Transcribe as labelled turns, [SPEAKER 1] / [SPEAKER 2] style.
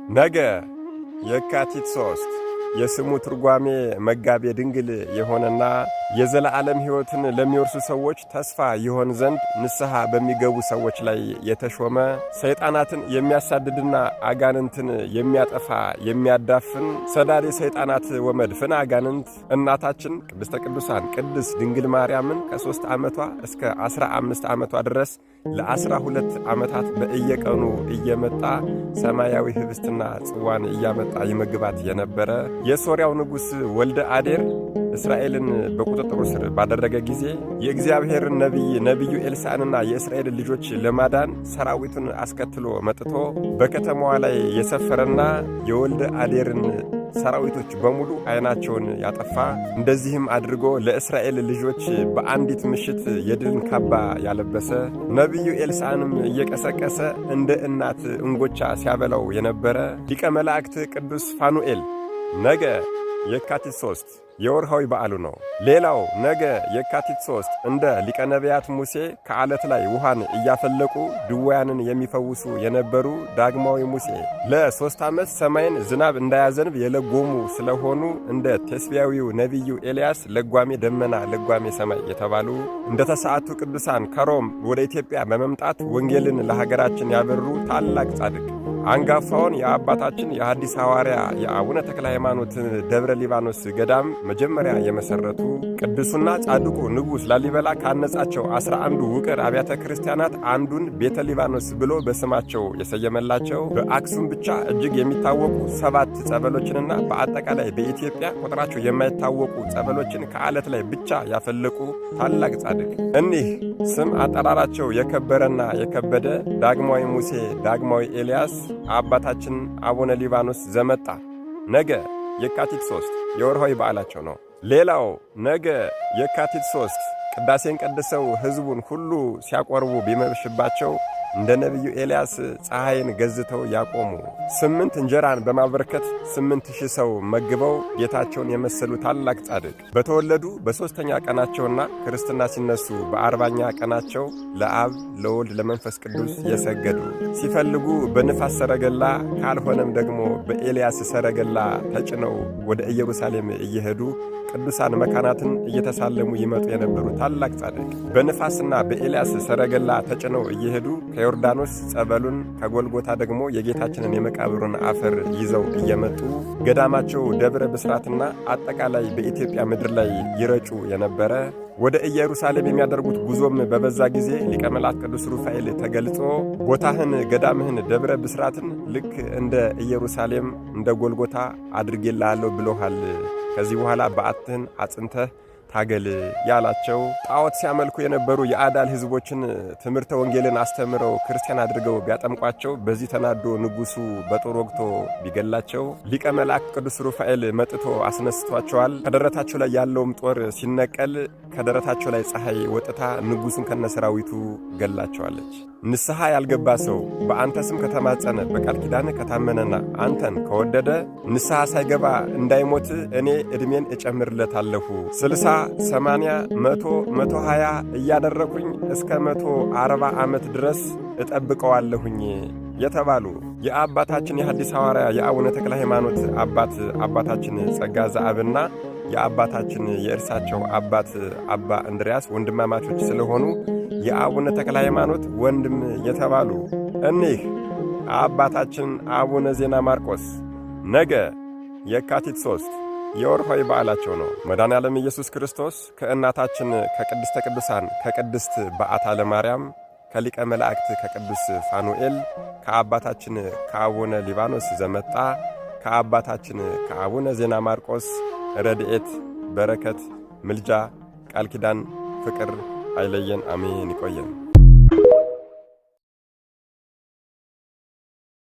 [SPEAKER 1] ነገ የካቲት 3 የስሙ ትርጓሜ መጋቤ ድንግል የሆነና የዘላለም ሕይወትን ለሚወርሱ ሰዎች ተስፋ ይሆን ዘንድ ንስሐ በሚገቡ ሰዎች ላይ የተሾመ ሰይጣናትን የሚያሳድድና አጋንንትን የሚያጠፋ የሚያዳፍን ሰዳዴ ሰይጣናት ወመድፍን አጋንንት እናታችን ቅድስተ ቅዱሳን ቅድስት ድንግል ማርያምን ከ3 ዓመቷ እስከ 15 ዓመቷ ድረስ ለ12 ዓመታት በእየቀኑ እየመጣ ሰማያዊ ህብስትና ጽዋን እያመጣ ይመግባት የነበረ የሶርያው ንጉሥ ወልደ አዴር እስራኤልን በቁጥጥሩ ስር ባደረገ ጊዜ የእግዚአብሔርን ነቢዩ ኤልሳዕንና የእስራኤልን ልጆች ለማዳን ሰራዊቱን አስከትሎ መጥቶ በከተማዋ ላይ የሰፈረና የወልደ አዴርን ሰራዊቶች በሙሉ ዓይናቸውን ያጠፋ እንደዚህም አድርጎ ለእስራኤል ልጆች በአንዲት ምሽት የድልን ካባ ያለበሰ ነቢዩ ኤልሳዕንም እየቀሰቀሰ እንደ እናት እንጎቻ ሲያበላው የነበረ ሊቀ መላእክት ቅዱስ ፋኑኤል ነገ የካቲት 3 የወርሃዊ በዓሉ ነው። ሌላው ነገ የካቲት 3 እንደ ሊቀ ነቢያት ሙሴ ከዓለት ላይ ውሃን እያፈለቁ ድውያንን የሚፈውሱ የነበሩ ዳግማዊ ሙሴ ለ3 ዓመት ሰማይን ዝናብ እንዳያዘንብ የለጎሙ ስለሆኑ እንደ ቴስቢያዊው ነቢዩ ኤልያስ ለጓሜ ደመና ለጓሜ ሰማይ የተባሉ እንደ ተሰዓቱ ቅዱሳን ከሮም ወደ ኢትዮጵያ በመምጣት ወንጌልን ለሀገራችን ያበሩ ታላቅ ጻድቅ አንጋፋውን የአባታችን የሐዲስ ሐዋርያ የአቡነ ተክለ ሃይማኖት ደብረ ሊባኖስ ገዳም መጀመሪያ የመሰረቱ ቅዱሱና ጻድቁ ንጉሥ ላሊበላ ካነጻቸው 11 ውቅር አብያተ ክርስቲያናት አንዱን ቤተ ሊባኖስ ብሎ በስማቸው የሰየመላቸው በአክሱም ብቻ እጅግ የሚታወቁ 7 ጸበሎችንና በአጠቃላይ በኢትዮጵያ ቁጥራቸው የማይታወቁ ጸበሎችን ከዓለት ላይ ብቻ ያፈለቁ ታላቅ ጻድቅ እኒህ ስም አጠራራቸው የከበረና የከበደ ዳግማዊ ሙሴ ዳግማዊ ኤልያስ አባታችን አቡነ ሊባኖስ ዘመጣ ነገ የካቲት 3 የወርሃዊ በዓላቸው ነው። ሌላው ነገ የካቲት 3 ቅዳሴን ቀድሰው ሕዝቡን ሁሉ ሲያቆርቡ ቢመሽባቸው እንደ ነቢዩ ኤልያስ ፀሐይን ገዝተው ያቆሙ 8 እንጀራን በማበርከት 8000 ሰው መግበው ጌታቸውን የመሰሉ ታላቅ ጻድቅ በተወለዱ በ3ኛ ቀናቸውና ክርስትና ሲነሱ በ40ኛ ቀናቸው ለአብ ለወልድ ለመንፈስ ቅዱስ የሰገዱ ሲፈልጉ በንፋስ ሰረገላ ካልሆነም ደግሞ በኤልያስ ሰረገላ ተጭነው ወደ ኢየሩሳሌም እየሄዱ ቅዱሳን መካናትን እየተሳለሙ ይመጡ የነበሩ ታላቅ ጻድቅ በንፋስና በኤልያስ ሰረገላ ተጭነው እየሄዱ ከዮርዳኖስ ጸበሉን ከጎልጎታ ደግሞ የጌታችንን የመቃብሩን አፈር ይዘው እየመጡ ገዳማቸው ደብረ ብስራትና አጠቃላይ በኢትዮጵያ ምድር ላይ ይረጩ የነበረ ወደ ኢየሩሳሌም የሚያደርጉት ጉዞም በበዛ ጊዜ ሊቀ መላእክት ቅዱስ ሩፋኤል ተገልጾ ቦታህን ገዳምህን ደብረ ብስራትን ልክ እንደ ኢየሩሳሌም እንደ ጎልጎታ አድርጌልሃለሁ ብሎሃል። ከዚህ በኋላ በዓትህን አጽንተህ ታገል ያላቸው ጣዖት ሲያመልኩ የነበሩ የአዳል ሕዝቦችን ትምህርተ ወንጌልን አስተምረው ክርስቲያን አድርገው ቢያጠምቋቸው በዚህ ተናዶ ንጉሡ በጦር ወግቶ ቢገላቸው ሊቀ መላእክት ቅዱስ ሩፋኤል መጥቶ አስነስቷቸዋል። ከደረታቸው ላይ ያለውም ጦር ሲነቀል ከደረታቸው ላይ ፀሐይ ወጥታ ንጉሡን ከነሰራዊቱ ገላቸዋለች። ንስሐ ያልገባ ሰው በአንተ ስም ከተማጸነ በቃል ኪዳን ከታመነና አንተን ከወደደ ንስሐ ሳይገባ እንዳይሞት እኔ ዕድሜን እጨምርለታለሁ 60 80 100 120 እያደረኩኝ እስከ 140 ዓመት ድረስ እጠብቀዋለሁኝ የተባሉ የአባታችን የሐዲስ ሐዋርያ የአቡነ ተክለ ሃይማኖት አባታችን ጸጋ ዘአብና የአባታችን የእርሳቸው አባት አባ እንድርያስ ወንድማማቾች ስለሆኑ የአቡነ ተክለ ሃይማኖት ወንድም የተባሉ እኒህ አባታችን አቡነ ዜና ማርቆስ ነገ የካቲት 3 የወርሃዊ በዓላቸው ነው። መድኃኔዓለም ኢየሱስ ክርስቶስ ከእናታችን ከቅድስተ ቅዱሳን ከቅድስት በዓታ ለማርያም ከሊቀ መላእክት ከቅዱስ ፋኑኤል ከአባታችን ከአቡነ ሊባኖስ ዘመጣ ከአባታችን ከአቡነ ዜና ማርቆስ ረድኤት በረከት ምልጃ ቃል ኪዳን ፍቅር አይለየን። አሜን። ይቆየን።